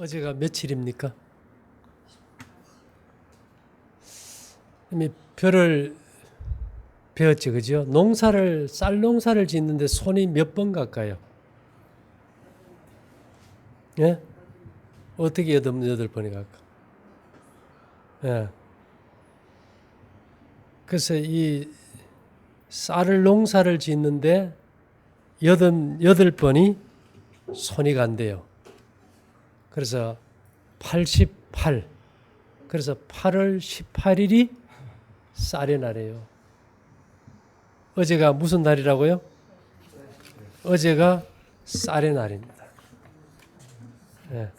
어제가 며칠입니까? 이미 별을 배웠지, 그죠? 쌀 농사를 짓는데 손이 몇 번 갈까요? 예? 어떻게 8번이 갈까? 예. 그래서 이 농사를 짓는데 8번이 손이 간대요. 그래서 88. 그래서 8월 18일이 쌀의 날이에요. 어제가 무슨 날이라고요? 어제가 쌀의 날입니다. 예.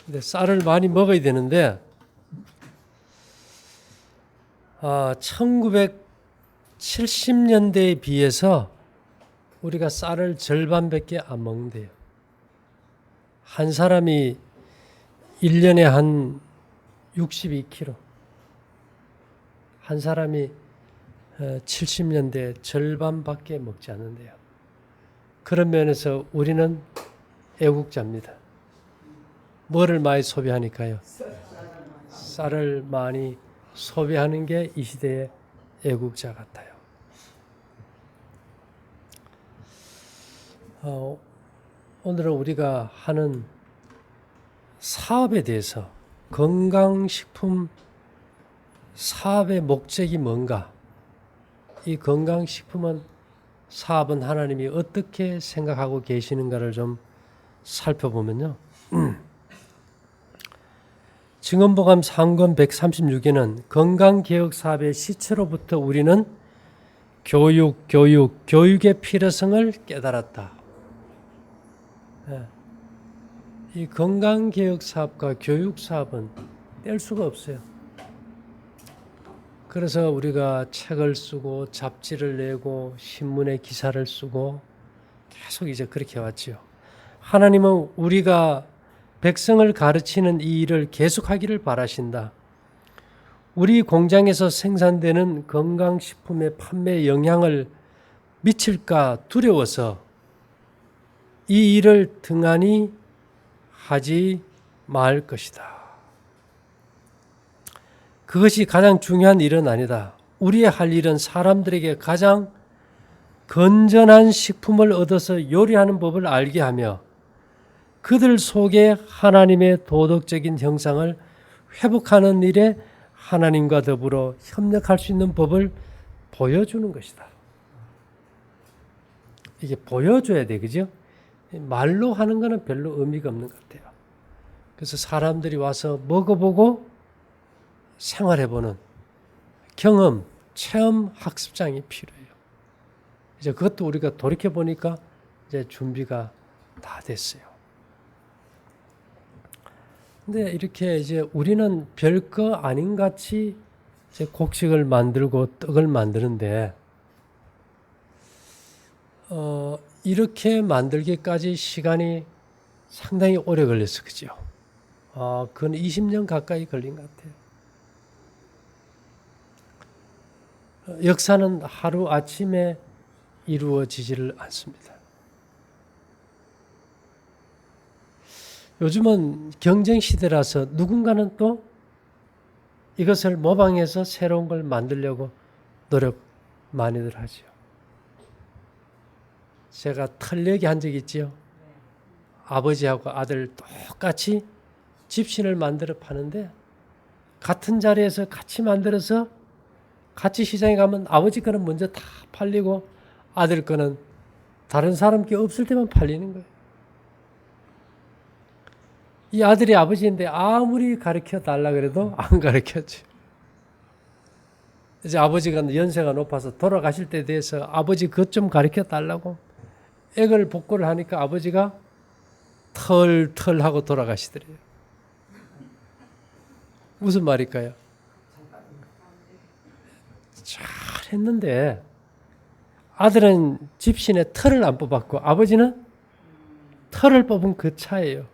근데 쌀을 많이 먹어야 되는데, 1970년대에 비해서 우리가 쌀을 절반밖에 안 먹는데요. 한 사람이 1년에 한 62kg. 한 사람이 70년대 절반밖에 먹지 않는데요. 그런 면에서 우리는 애국자입니다. 뭐를 많이 소비하니까요? 쌀을 많이 소비하는 게 이 시대의 애국자 같아요. 오늘은 우리가 하는 사업에 대해서 건강식품 사업의 목적이 뭔가, 이 건강식품은 사업은 하나님이 어떻게 생각하고 계시는가를 좀 살펴보면요. 증언보감 3권 136에는 건강개혁 사업의 시초로부터 우리는 교육의 필요성을 깨달았다. 이 건강개혁 사업과 교육 사업은 뗄 수가 없어요. 그래서 우리가 책을 쓰고 잡지를 내고 신문에 기사를 쓰고 계속 이제 그렇게 해왔지요. 하나님은 우리가 백성을 가르치는 이 일을 계속하기를 바라신다. 우리 공장에서 생산되는 건강식품의 판매에 영향을 미칠까 두려워서 이 일을 등한히 하지 말 것이다. 그것이 가장 중요한 일은 아니다. 우리의 할 일은 사람들에게 가장 건전한 식품을 얻어서 요리하는 법을 알게 하며 그들 속에 하나님의 도덕적인 형상을 회복하는 일에 하나님과 더불어 협력할 수 있는 법을 보여주는 것이다. 이게 보여줘야 돼, 그죠? 말로 하는 거는 별로 의미가 없는 것 같아요. 그래서 사람들이 와서 먹어보고 생활해보는 경험, 체험 학습장이 필요해요. 이제 그것도 우리가 돌이켜보니까 이제 준비가 다 됐어요. 근데 이렇게 이제 우리는 별거 아닌 같이 이제 곡식을 만들고 떡을 만드는데, 이렇게 만들기까지 시간이 상당히 오래 걸렸어, 그죠? 그건 20년 가까이 걸린 것 같아요. 역사는 하루 아침에 이루어지지를 않습니다. 요즘은 경쟁 시대라서 누군가는 또 이것을 모방해서 새로운 걸 만들려고 노력 많이들 하죠. 제가 털내기 한 적 있지요. 아버지하고 아들 똑같이 집신을 만들어 파는데 같은 자리에서 같이 만들어서 같이 시장에 가면 아버지 거는 먼저 다 팔리고 아들 거는 다른 사람 게 없을 때만 팔리는 거예요. 이 아들이 아버지인데 아무리 가르쳐 달라 그래도 안 가르쳤지. 이제 아버지가 연세가 높아서 돌아가실 때 돼서 아버지 그것 좀 가르쳐 달라고 애걸 복구를 하니까 아버지가 털 하고 돌아가시더래요. 무슨 말일까요? 잘했는데 아들은 집신에 털을 안 뽑았고 아버지는 털을 뽑은 그 차예요.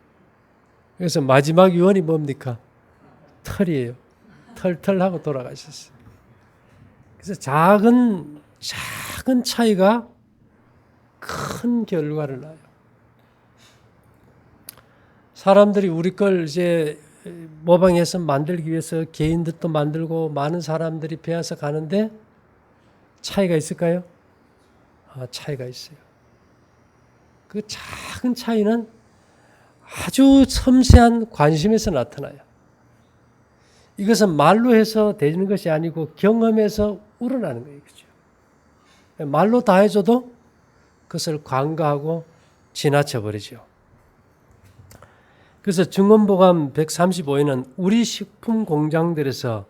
그래서 마지막 유언이 뭡니까? 털이에요. 털 하고 돌아가셨어요. 그래서 작은 차이가 큰 결과를 낳아요. 사람들이 우리 걸 이제 모방해서 만들기 위해서 개인들도 만들고 많은 사람들이 배워서 가는데 차이가 있을까요? 차이가 있어요. 그 작은 차이는 아주 섬세한 관심에서 나타나요. 이것은 말로 해서 되는 것이 아니고 경험에서 우러나는 거예요. 그죠? 말로 다 해줘도 그것을 간과하고 지나쳐 버리죠. 그래서 증언보감 135에는 우리 식품 공장들에서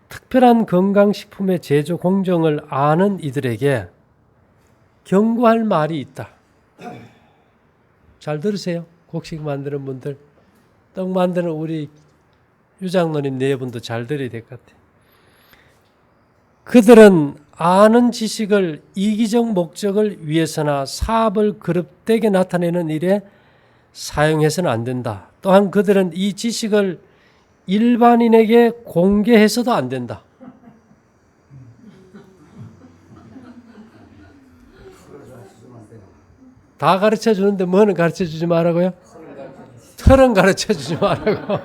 특별한 건강식품의 제조 공정을 아는 이들에게 경고할 말이 있다. 잘 들으세요. 곡식 만드는 분들, 떡 만드는 우리 유장로님 네 분도 잘 들어야 될 것 같아요. 그들은 아는 지식을 이기적 목적을 위해서나 사업을 그릇되게 나타내는 일에 사용해서는 안 된다. 또한 그들은 이 지식을 일반인에게 공개해서도 안 된다. 다 가르쳐 주는데 뭐는 가르쳐 주지 말라고요? 털은 가르쳐 주지 말라고.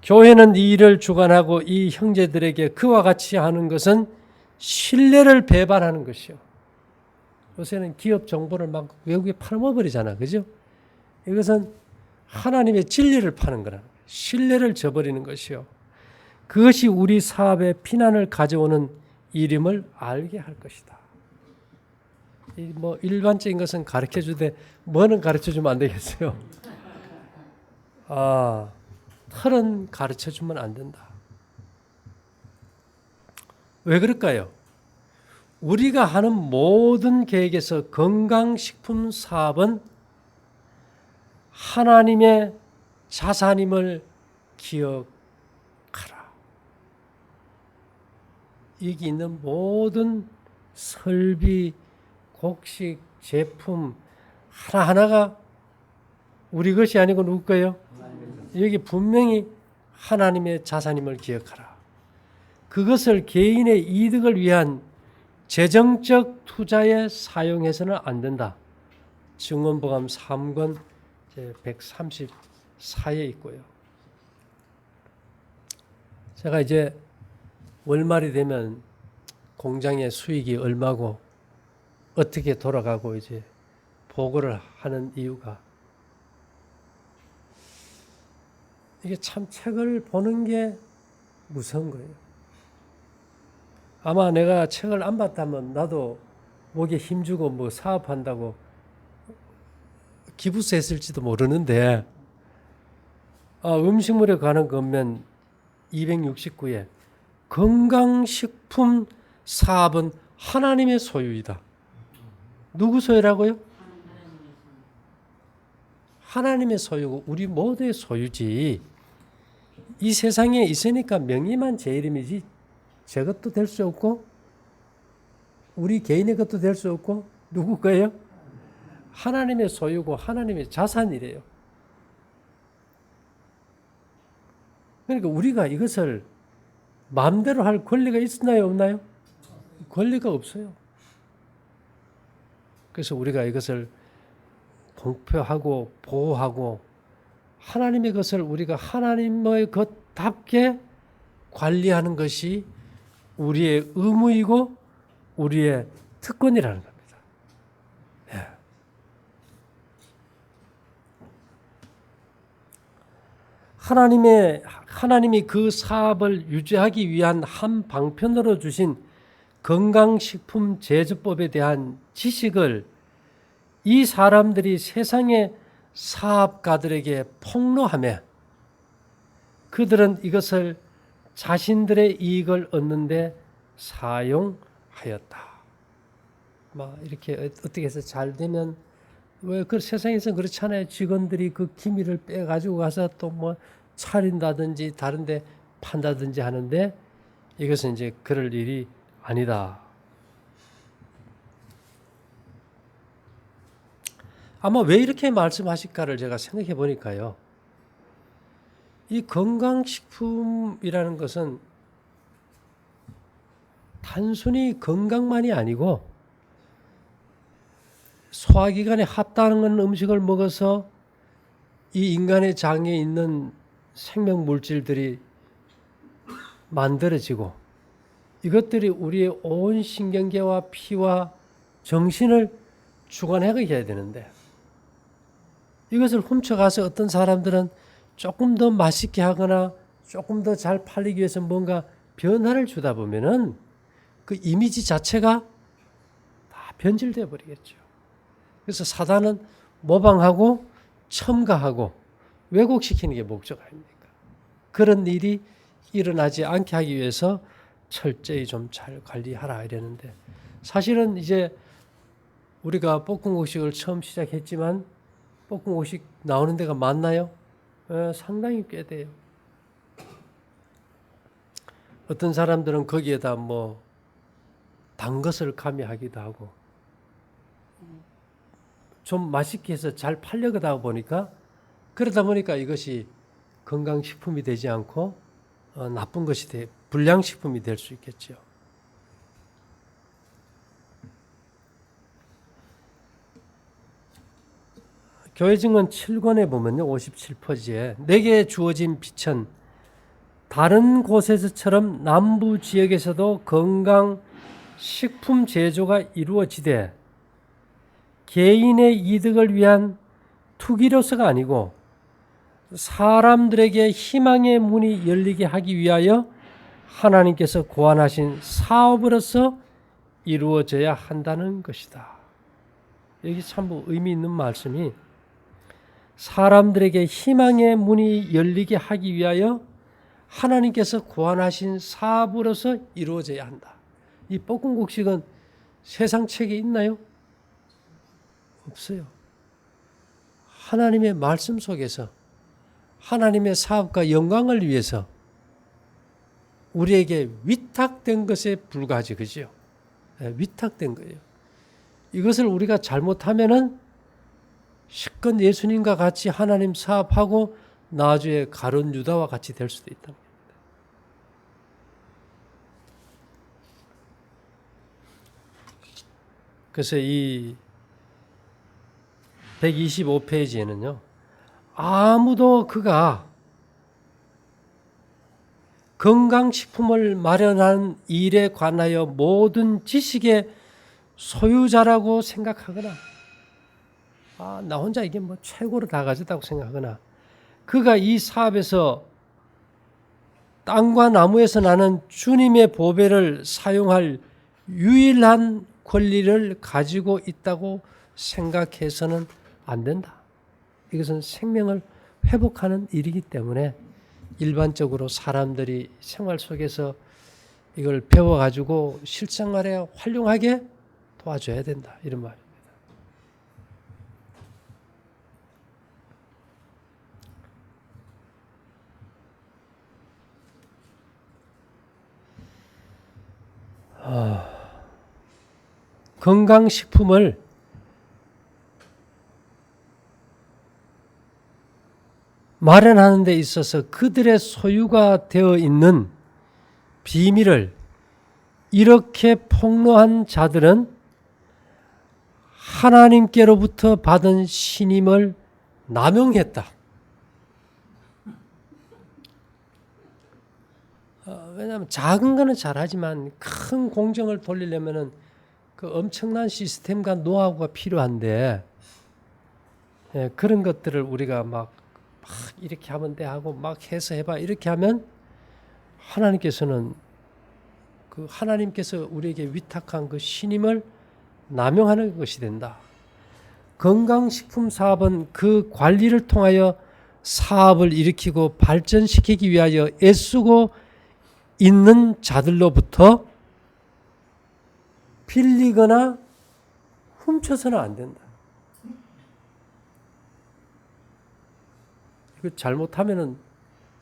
교회는 이 일을 주관하고 이 형제들에게 그와 같이 하는 것은 신뢰를 배반하는 것이요. 요새는 기업 정보를 막 외국에 팔아먹어버리잖아. 그죠? 이것은 하나님의 진리를 파는 거라. 신뢰를 저버리는 것이요. 그것이 우리 사업에 피난을 가져오는 일임을 알게 할 것이다. 뭐 일반적인 것은 가르쳐 주되 뭐는 가르쳐 주면 안 되겠어요. 털은 가르쳐 주면 안 된다. 왜 그럴까요? 우리가 하는 모든 계획에서 건강식품 사업은 하나님의 자산임을 기억하라. 여기 있는 모든 설비, 곡식, 제품 하나하나가 우리 것이 아니고 누구 거예요? 여기 분명히 하나님의 자산임을 기억하라. 그것을 개인의 이득을 위한 재정적 투자에 사용해서는 안 된다. 증언보감 3권 134에 있고요. 제가 이제 월말이 되면 공장의 수익이 얼마고 어떻게 돌아가고 이제 보고를 하는 이유가 이게 참 책을 보는 게 무서운 거예요. 아마 내가 책을 안 봤다면 나도 목에 힘주고 뭐 사업한다고 기부세 했을지도 모르는데 음식물에 관한 것면 269에 건강식품 사업은 하나님의 소유이다. 누구 소유라고요? 하나님의 소유고 우리 모두의 소유지. 이 세상에 있으니까 명의만 제 이름이지 제 것도 될 수 없고 우리 개인의 것도 될 수 없고 누구 거예요? 하나님의 소유고 하나님의 자산이래요. 그러니까 우리가 이것을 마음대로 할 권리가 있나요, 없나요? 권리가 없어요. 그래서 우리가 이것을 공표하고 보호하고 하나님의 것을 우리가 하나님의 것답게 관리하는 것이 우리의 의무이고 우리의 특권이라는 겁니다. 네. 하나님이 그 사업을 유지하기 위한 한 방편으로 주신 건강식품 제조법에 대한 지식을 이 사람들이 세상의 사업가들에게 폭로하며 그들은 이것을 자신들의 이익을 얻는데 사용하였다. 막 이렇게 어떻게 해서 잘 되면 왜 그 세상에서 그렇잖아요. 직원들이 그 기밀을 빼가지고 가서 또 뭐 차린다든지 다른데 판다든지 하는데 이것은 이제 그럴 일이 아니다. 아마 왜 이렇게 말씀하실까를 제가 생각해 보니까요. 이 건강식품이라는 것은 단순히 건강만이 아니고 소화기관에 합당한 음식을 먹어서 이 인간의 장에 있는 생명 물질들이 만들어지고 이것들이 우리의 온 신경계와 피와 정신을 주관하게 해야 되는데 이것을 훔쳐가서 어떤 사람들은 조금 더 맛있게 하거나 조금 더 잘 팔리기 위해서 뭔가 변화를 주다 보면은 그 이미지 자체가 다 변질되어 버리겠죠. 그래서 사단은 모방하고 첨가하고 왜곡시키는 게 목적 아닙니까? 그런 일이 일어나지 않게 하기 위해서 철저히 좀 잘 관리하라 이랬는데 사실은 이제 우리가 볶음국식을 처음 시작했지만 볶음국식 나오는 데가 많나요? 상당히 꽤 돼요. 어떤 사람들은 거기에다 뭐 단 것을 가미하기도 하고 좀 맛있게 해서 잘 팔려가다 보니까 그러다 보니까 이것이 건강식품이 되지 않고 나쁜 것이 불량식품이 될 수 있겠죠. 교회 증언 7권에 보면요. 57페이지에 내게 주어진 빛은 다른 곳에서처럼 남부 지역에서도 건강 식품 제조가 이루어지되 개인의 이득을 위한 투기로서가 아니고 사람들에게 희망의 문이 열리게 하기 위하여 하나님께서 고안하신 사업으로서 이루어져야 한다는 것이다. 여기 참 의미 있는 말씀이 사람들에게 희망의 문이 열리게 하기 위하여 하나님께서 고안하신 사업으로서 이루어져야 한다. 이 볶음국식은 세상 책에 있나요? 없어요. 하나님의 말씀 속에서 하나님의 사업과 영광을 위해서 우리에게 위탁된 것에 불과하지, 그죠? 위탁된 거예요. 이것을 우리가 잘못하면은 실컷 예수님과 같이 하나님 사업하고 나중에 가룟 유다와 같이 될 수도 있다. 그래서 이 125페이지에는요. 아무도 그가 건강식품을 마련한 일에 관하여 모든 지식의 소유자라고 생각하거나 나 혼자 이게 뭐 최고로 다 가졌다고 생각하거나 그가 이 사업에서 땅과 나무에서 나는 주님의 보배를 사용할 유일한 권리를 가지고 있다고 생각해서는 안 된다. 이것은 생명을 회복하는 일이기 때문에 일반적으로 사람들이 생활 속에서 이걸 배워가지고 실생활에 활용하게 도와줘야 된다. 이런 말입니다. 건강식품을 마련하는 데 있어서 그들의 소유가 되어 있는 비밀을 이렇게 폭로한 자들은 하나님께로부터 받은 신임을 남용했다. 왜냐하면 작은 거는 잘하지만 큰 공정을 돌리려면은 그 엄청난 시스템과 노하우가 필요한데 그런 것들을 우리가 막 이렇게 하면 돼 하고 막 해서 해봐 이렇게 하면 하나님께서는 그 하나님께서 우리에게 위탁한 그 신임을 남용하는 것이 된다. 건강식품 사업은 그 관리를 통하여 사업을 일으키고 발전시키기 위하여 애쓰고 있는 자들로부터 빌리거나 훔쳐서는 안 된다. 이거 잘못하면은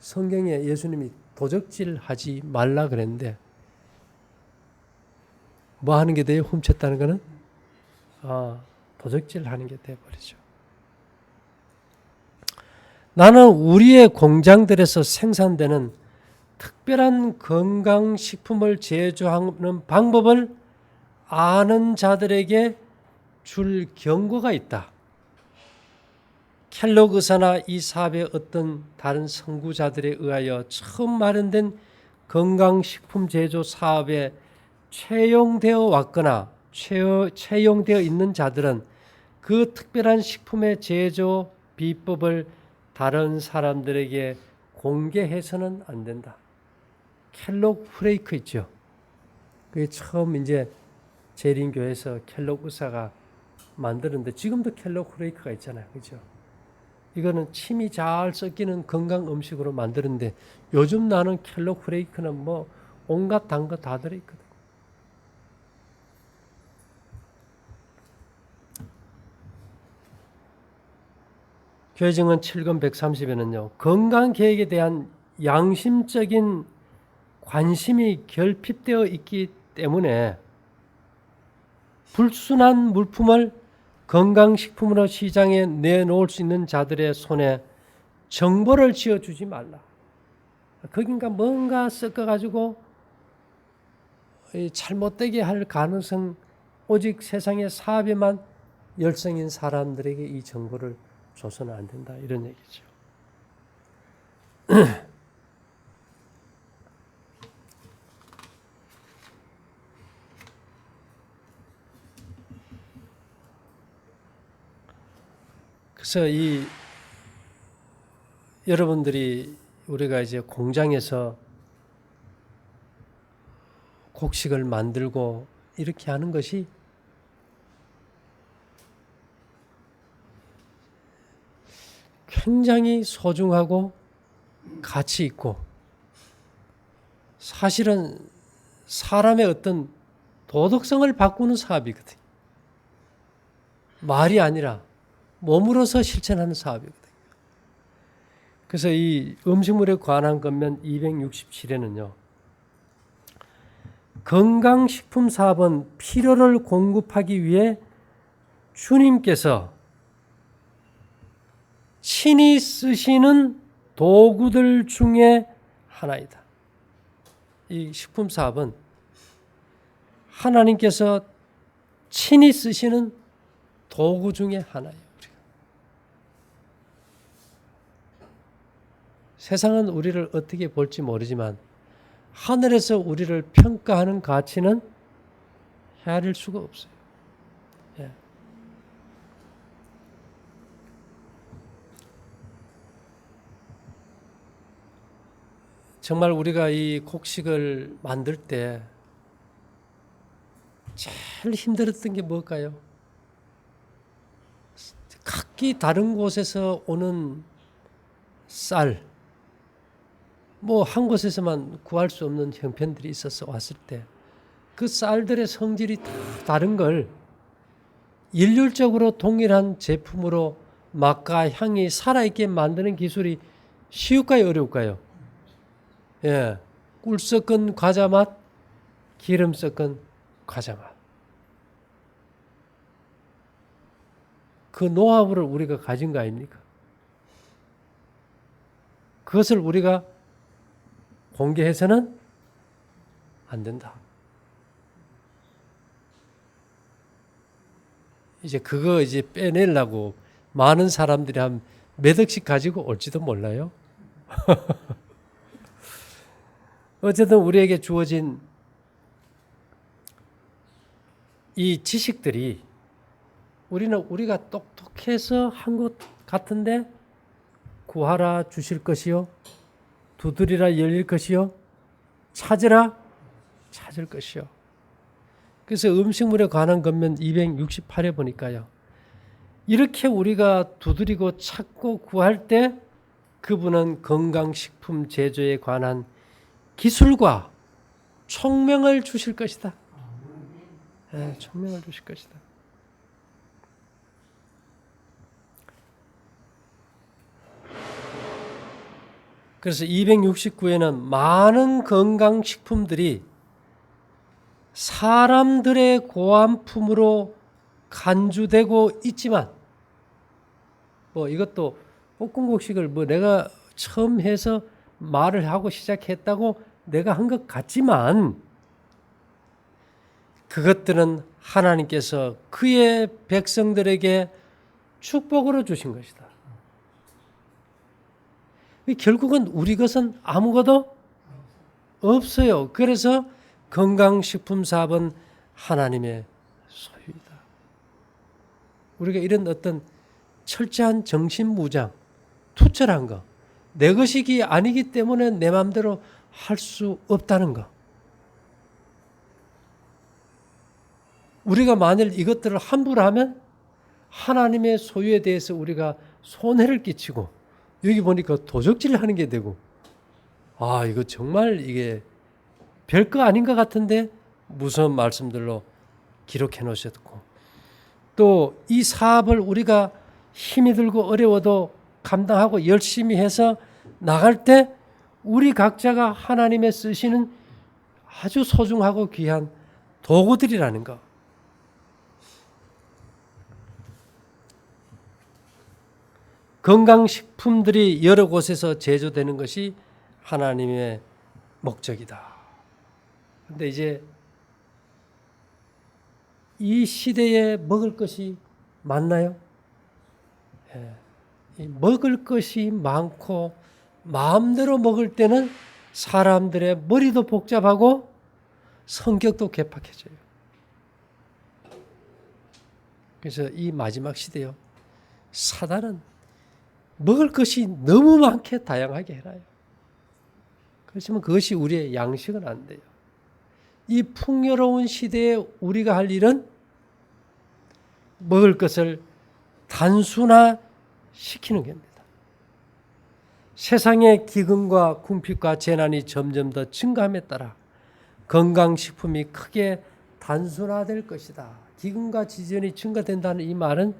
성경에 예수님이 도적질하지 말라 그랬는데 뭐 하는 게 돼요? 훔쳤다는 거는 도적질하는 게 돼버리죠. 나는 우리의 공장들에서 생산되는 특별한 건강식품을 제조하는 방법을 아는 자들에게 줄 경고가 있다. 켈록 의사나 이 사업의 어떤 다른 선구자들에 의하여 처음 마련된 건강식품 제조 사업에 채용되어 왔거나 채용되어 있는 자들은 그 특별한 식품의 제조 비법을 다른 사람들에게 공개해서는 안 된다. 켈록 프레이크 있죠. 그게 처음 이제 재림교에서 켈록 의사가 만드는데 지금도 켈록 프레이크가 있잖아요. 그죠? 이거는 침이 잘 섞이는 건강 음식으로 만드는데 요즘 나는 켈록 프레이크는 뭐 온갖 단 거 다 들어있거든. 교회증언 7권 130에는요. 건강계획에 대한 양심적인 관심이 결핍되어 있기 때문에 불순한 물품을 건강식품으로 시장에 내놓을 수 있는 자들의 손에 정보를 지어주지 말라. 거긴가 뭔가 섞어가지고 잘못되게 할 가능성, 오직 세상의 사업에만 열성인 사람들에게 이 정보를 줘서는 안 된다. 이런 얘기죠. 그래서 여러분들이 우리가 이제 공장에서 곡식을 만들고 이렇게 하는 것이 굉장히 소중하고 가치 있고 사실은 사람의 어떤 도덕성을 바꾸는 사업이거든요. 말이 아니라 몸으로서 실천하는 사업이거든요. 그래서 이 음식물에 관한 것면 267에는요. 건강식품 사업은 필요를 공급하기 위해 주님께서 친히 쓰시는 도구들 중에 하나이다. 이 식품 사업은 하나님께서 친히 쓰시는 도구 중에 하나예요. 세상은 우리를 어떻게 볼지 모르지만 하늘에서 우리를 평가하는 가치는 헤아릴 수가 없어요. 예. 정말 우리가 이 곡식을 만들 때 제일 힘들었던 게 뭘까요? 각기 다른 곳에서 오는 쌀, 뭐 한 곳에서만 구할 수 없는 형편들이 있어서 왔을 때 그 쌀들의 성질이 다 다른 걸 일률적으로 동일한 제품으로 맛과 향이 살아있게 만드는 기술이 쉬울까요? 어려울까요? 예, 꿀 섞은 과자 맛, 기름 섞은 과자 맛. 그 노하우를 우리가 가진 거 아닙니까? 그것을 우리가 공개해서는 안 된다. 이제 그거 이제 빼내려고 많은 사람들이 한 몇 억씩 가지고 올지도 몰라요. 어쨌든 우리에게 주어진 이 지식들이 우리가 똑똑해서 한 것 같은데 구하라 주실 것이요 두드리라 열릴 것이요 찾으라 찾을 것이요. 그래서 음식물에 관한 것면 268에 보니까요. 이렇게 우리가 두드리고 찾고 구할 때 그분은 건강식품 제조에 관한 기술과 총명을 주실 것이다. 네, 총명을 주실 것이다. 그래서 269에는 많은 건강식품들이 사람들의 고안품으로 간주되고 있지만 뭐 이것도 볶음곡식을 뭐 내가 처음 해서 말을 하고 시작했다고 내가 한 것 같지만 그것들은 하나님께서 그의 백성들에게 축복으로 주신 것이다. 결국은 우리 것은 아무것도 없어요. 그래서 건강식품 사업은 하나님의 소유이다. 우리가 이런 어떤 철저한 정신무장, 투철한 거, 내 것이 아니기 때문에 내 마음대로 할 수 없다는 거. 우리가 만일 이것들을 함부로 하면 하나님의 소유에 대해서 우리가 손해를 끼치고, 여기 보니까 도적질 하는 게 되고, 아, 이거 정말 이게 별거 아닌 것 같은데 무서운 말씀들로 기록해 놓으셨고, 또 이 사업을 우리가 힘이 들고 어려워도 감당하고 열심히 해서 나갈 때 우리 각자가 하나님의 쓰시는 아주 소중하고 귀한 도구들이라는 거. 건강식품들이 여러 곳에서 제조되는 것이 하나님의 목적이다. 그런데 이제 이 시대에 먹을 것이 많나요? 먹을 것이 많고 마음대로 먹을 때는 사람들의 머리도 복잡하고 성격도 괴팍해져요. 그래서 이 마지막 시대요, 사단은 먹을 것이 너무 많게 다양하게 해놔요. 그렇지만 그것이 우리의 양식은 안 돼요. 이 풍요로운 시대에 우리가 할 일은 먹을 것을 단순화시키는 겁니다. 세상의 기근과 궁핍과 재난이 점점 더 증가함에 따라 건강식품이 크게 단순화될 것이다. 기근과 지진이 증가된다는 이 말은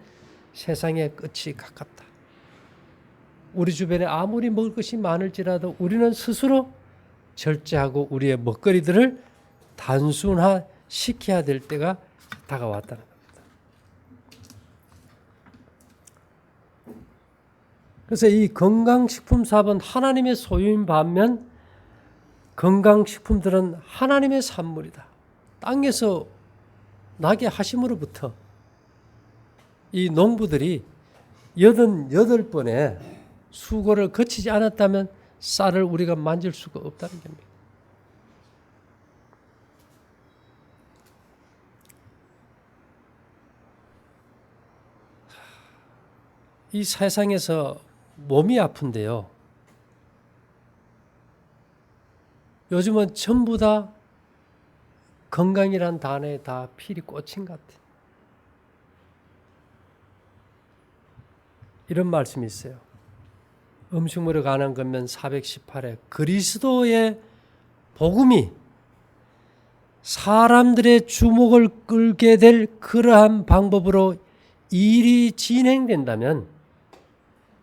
세상의 끝이 가깝다. 우리 주변에 아무리 먹을 것이 많을지라도 우리는 스스로 절제하고 우리의 먹거리들을 단순화시켜야 될 때가 다가왔다는 겁니다. 그래서 이 건강식품 사업은 하나님의 소유인 반면 건강식품들은 하나님의 산물이다. 땅에서 나게 하심으로부터 이 농부들이 88번의 수고를 거치지 않았다면 쌀을 우리가 만질 수가 없다는 겁니다. 이 세상에서 몸이 아픈데요, 요즘은 전부 다 건강이란 단어에 다 필이 꽂힌 것 같아요. 이런 말씀이 있어요. 음식물에 관한 것면 418회 그리스도의 복음이 사람들의 주목을 끌게 될 그러한 방법으로 일이 진행된다면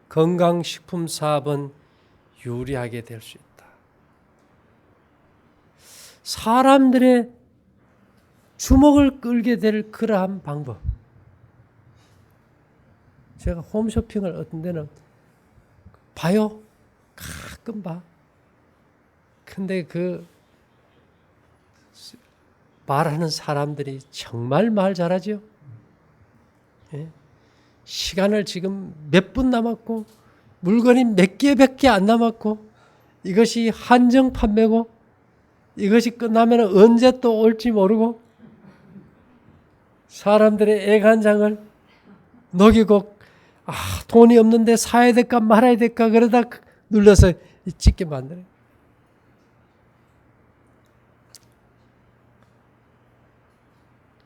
건강식품 사업은 유리하게 될 수 있다. 사람들의 주목을 끌게 될 그러한 방법. 제가 홈쇼핑을 어떤 데는 봐요. 가끔 봐. 근데 그 말하는 사람들이 정말 말 잘하죠. 예? 시간을 지금 몇 분 남았고 물건이 몇 개밖에 안 남았고 이것이 한정 판매고 이것이 끝나면 언제 또 올지 모르고 사람들의 애간장을 녹이고 돈이 없는데 사야 될까 말아야 될까 그러다 눌러서 찍게 만드는.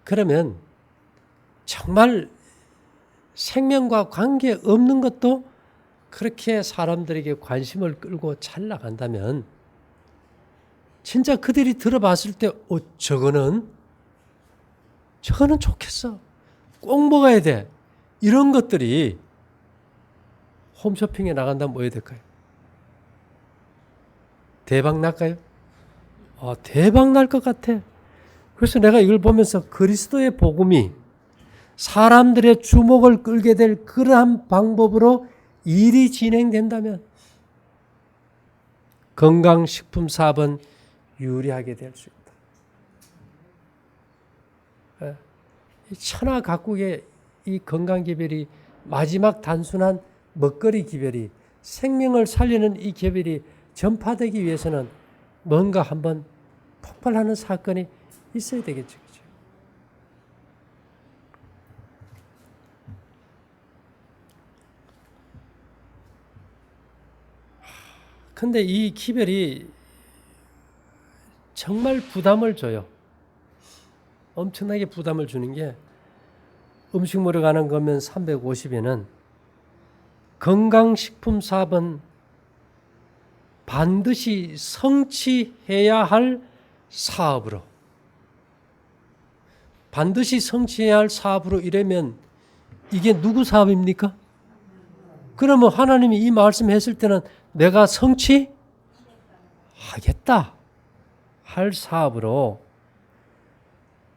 그러면 정말 생명과 관계 없는 것도 그렇게 사람들에게 관심을 끌고 잘 나간다면 진짜 그들이 들어봤을 때 저거는 좋겠어. 꼭 먹어야 돼. 이런 것들이 홈쇼핑에 나간다면 뭐 해야 될까요? 대박 날까요? 대박 날 것 같아. 그래서 내가 이걸 보면서 그리스도의 복음이 사람들의 주목을 끌게 될 그러한 방법으로 일이 진행된다면 건강식품 사업은 유리하게 될 수 있다. 천하 각국의 이 건강 기별이 마지막 단순한 먹거리 기별이 생명을 살리는 이 기별이 전파되기 위해서는 뭔가 한번 폭발하는 사건이 있어야 되겠죠. 그죠? 근데 이 기별이 정말 부담을 줘요. 엄청나게 부담을 주는 게 음식물에 관한 거면 350에는 건강식품 사업은 반드시 성취해야 할 사업으로 반드시 성취해야 할 사업으로 이러면 이게 누구 사업입니까? 그러면 하나님이 이 말씀했을 때는 내가 성취하겠다 할 사업으로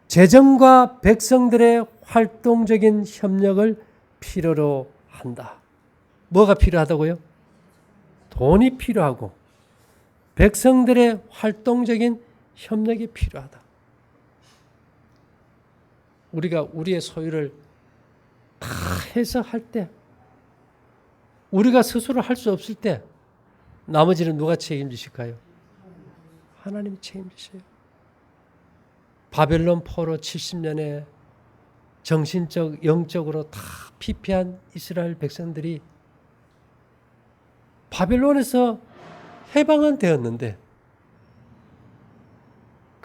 재정과 백성들의 활동적인 협력을 필요로 한다. 뭐가 필요하다고요? 돈이 필요하고 백성들의 활동적인 협력이 필요하다. 우리가 우리의 소유를 다 해서 할 때, 우리가 스스로 할 수 없을 때 나머지는 누가 책임지실까요? 하나님이 책임지세요. 바벨론 포로 70년에 정신적, 영적으로 다 피폐한 이스라엘 백성들이 바벨론에서 해방은 되었는데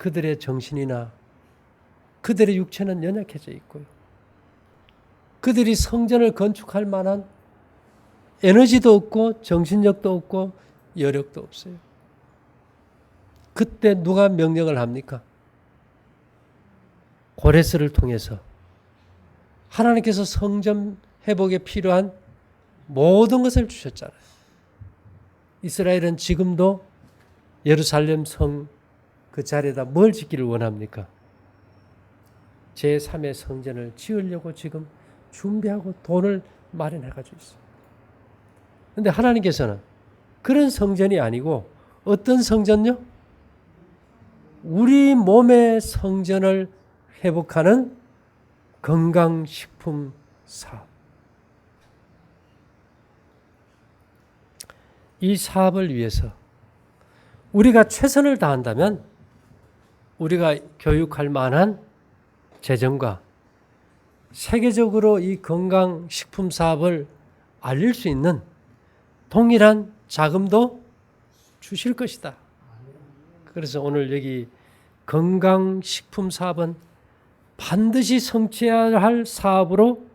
그들의 정신이나 그들의 육체는 연약해져 있고요. 그들이 성전을 건축할 만한 에너지도 없고 정신력도 없고 여력도 없어요. 그때 누가 명령을 합니까? 고레스를 통해서 하나님께서 성전 회복에 필요한 모든 것을 주셨잖아요. 이스라엘은 지금도 예루살렘 성 그 자리에다 뭘 짓기를 원합니까? 제3의 성전을 지으려고 지금 준비하고 돈을 마련해가지고 있어요. 그런데 하나님께서는 그런 성전이 아니고 어떤 성전요? 우리 몸의 성전을 회복하는 건강식품 사업. 이 사업을 위해서 우리가 최선을 다한다면 우리가 교육할 만한 재정과 세계적으로 이 건강식품 사업을 알릴 수 있는 동일한 자금도 주실 것이다. 그래서 오늘 여기 건강식품 사업은 반드시 성취해야 할 사업으로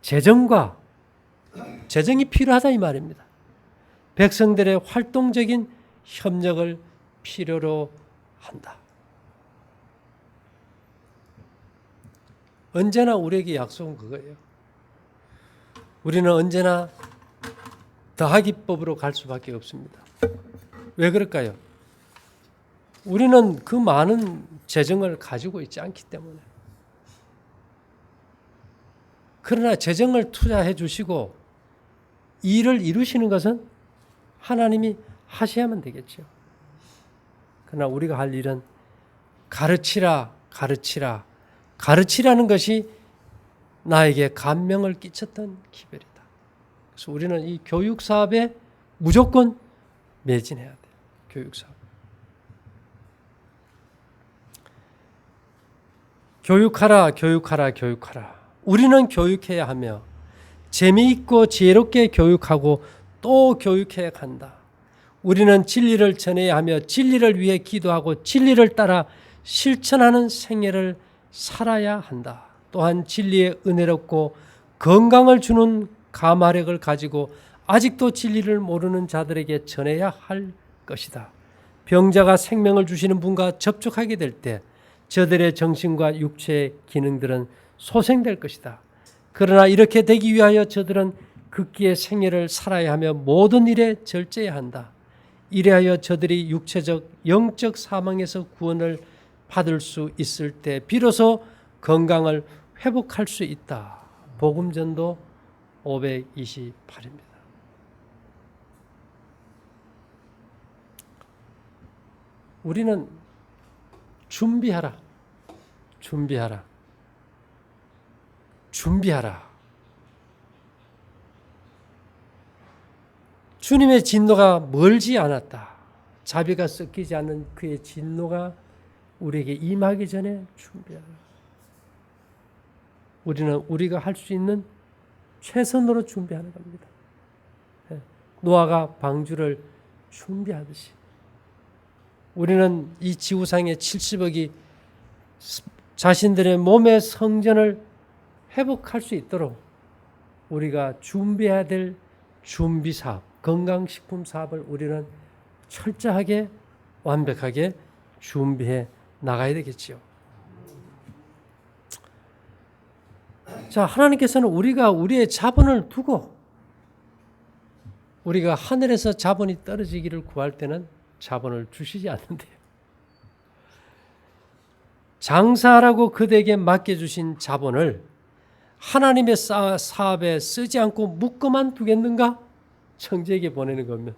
재정이 필요하다 이 말입니다. 백성들의 활동적인 협력을 필요로 한다. 언제나 우리에게 약속은 그거예요. 우리는 언제나 더하기법으로 갈 수밖에 없습니다. 왜 그럴까요? 우리는 그 많은 재정을 가지고 있지 않기 때문에. 그러나 재정을 투자해 주시고 일을 이루시는 것은 하나님이 하셔야만 되겠죠. 그러나 우리가 할 일은 가르치라는 것이 나에게 감명을 끼쳤던 기별이다. 그래서 우리는 이 교육 사업에 무조건 매진해야 돼요. 교육 사업. 교육하라. 우리는 교육해야 하며 재미있고 지혜롭게 교육하고 또 교육해야 한다. 우리는 진리를 전해야 하며 진리를 위해 기도하고 진리를 따라 실천하는 생애를 살아야 한다. 또한 진리의 은혜롭고 건강을 주는 감화력을 가지고 아직도 진리를 모르는 자들에게 전해야 할 것이다. 병자가 생명을 주시는 분과 접촉하게 될 때 저들의 정신과 육체의 기능들은 소생될 것이다. 그러나 이렇게 되기 위하여 저들은 극기의 생애를 살아야 하며 모든 일에 절제해야 한다. 이래하여 저들이 육체적, 영적 사망에서 구원을 받을 수 있을 때 비로소 건강을 회복할 수 있다. 복음전도 528입니다. 우리는 준비하라. 준비하라. 주님의 진노가 멀지 않았다. 자비가 섞이지 않는 그의 진노가 우리에게 임하기 전에 준비하라. 우리는 우리가 할 수 있는 최선으로 준비하는 겁니다. 노아가 방주를 준비하듯이 우리는 이 지구상의 70억이 자신들의 몸의 성전을 회복할 수 있도록 우리가 준비해야 될 준비사업, 건강식품 사업을 우리는 철저하게 완벽하게 준비해 나가야 되겠지요. 자, 하나님께서는 우리가 우리의 자본을 두고 우리가 하늘에서 자본이 떨어지기를 구할 때는 자본을 주시지 않는데요. 장사라고 그대에게 맡겨주신 자본을 하나님의 사업에 쓰지 않고 묶어만 두겠는가? 청지에게 보내는 겁니다.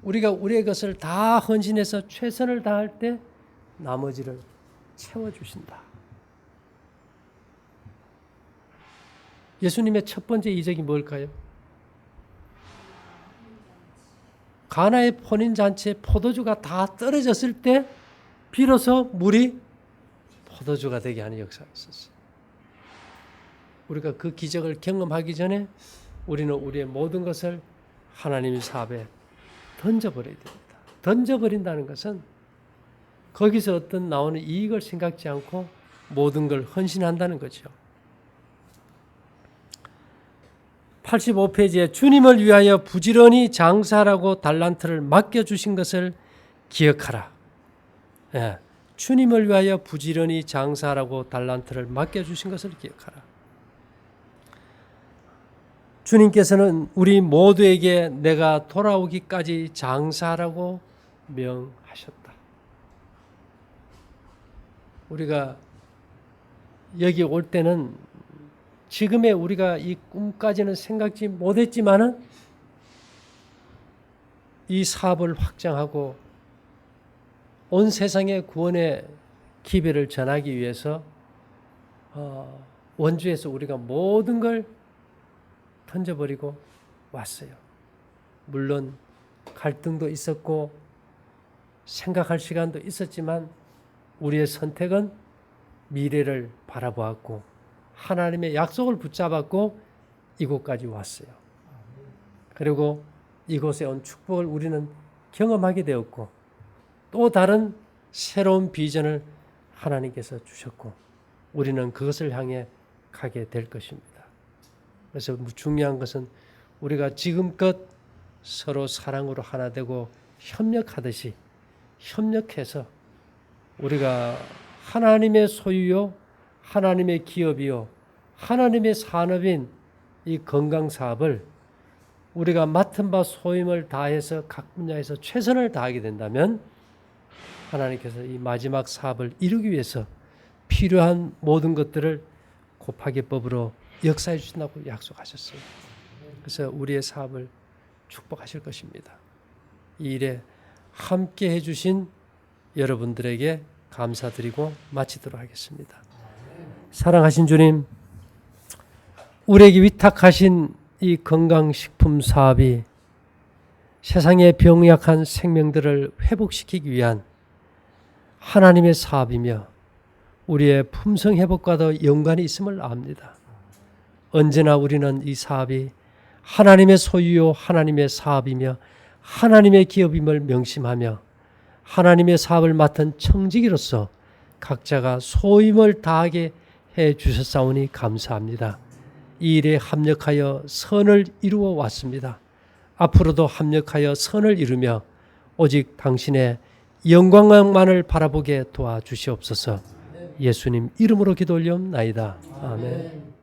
우리가 우리의 것을 다 헌신해서 최선을 다할 때 나머지를 채워주신다. 예수님의 첫 번째 이적이 뭘까요? 가나의 혼인잔치에 포도주가 다 떨어졌을 때 비로소 물이 포도주가 되게 하는 역사가 있었어요. 우리가 그 기적을 경험하기 전에 우리는 우리의 모든 것을 하나님의 사업에 던져버려야 됩니다. 던져버린다는 것은 거기서 어떤 나오는 이익을 생각지 않고 모든 걸 헌신한다는 거죠. 85페이지에 주님을 위하여 부지런히 장사하라고 달란트를 맡겨주신 것을 기억하라. 예, 주님을 위하여 부지런히 장사하라고 달란트를 맡겨주신 것을 기억하라. 주님께서는 우리 모두에게 내가 돌아오기까지 장사하라고 명하셨다. 우리가 여기 올 때는 지금의 우리가 이 꿈까지는 생각지 못했지만은 이 사업을 확장하고 온 세상의 구원의 기별을 전하기 위해서 원주에서 우리가 모든 걸 던져버리고 왔어요. 물론 갈등도 있었고 생각할 시간도 있었지만 우리의 선택은 미래를 바라보았고 하나님의 약속을 붙잡았고 이곳까지 왔어요. 그리고 이곳에 온 축복을 우리는 경험하게 되었고 또 다른 새로운 비전을 하나님께서 주셨고 우리는 그것을 향해 가게 될 것입니다. 그래서 중요한 것은 우리가 지금껏 서로 사랑으로 하나 되고 협력하듯이 협력해서 우리가 하나님의 소유요 하나님의 기업이요 하나님의 산업인 이 건강사업을 우리가 맡은 바 소임을 다해서 각 분야에서 최선을 다하게 된다면 하나님께서 이 마지막 사업을 이루기 위해서 필요한 모든 것들을 곱하기법으로 역사해 주신다고 약속하셨어요. 그래서 우리의 사업을 축복하실 것입니다. 이 일에 함께 해주신 여러분들에게 감사드리고 마치도록 하겠습니다. 사랑하신 주님, 우리에게 위탁하신 이 건강식품 사업이 세상의 병약한 생명들을 회복시키기 위한 하나님의 사업이며 우리의 품성 회복과도 연관이 있음을 압니다. 언제나 우리는 이 사업이 하나님의 소유요 하나님의 사업이며 하나님의 기업임을 명심하며 하나님의 사업을 맡은 청지기로서 각자가 소임을 다하게 해 주셨사오니 감사합니다. 이 일에 합력하여 선을 이루어 왔습니다. 앞으로도 합력하여 선을 이루며 오직 당신의 영광만을 바라보게 도와주시옵소서. 예수님 이름으로 기도 올리옵나이다. 아멘.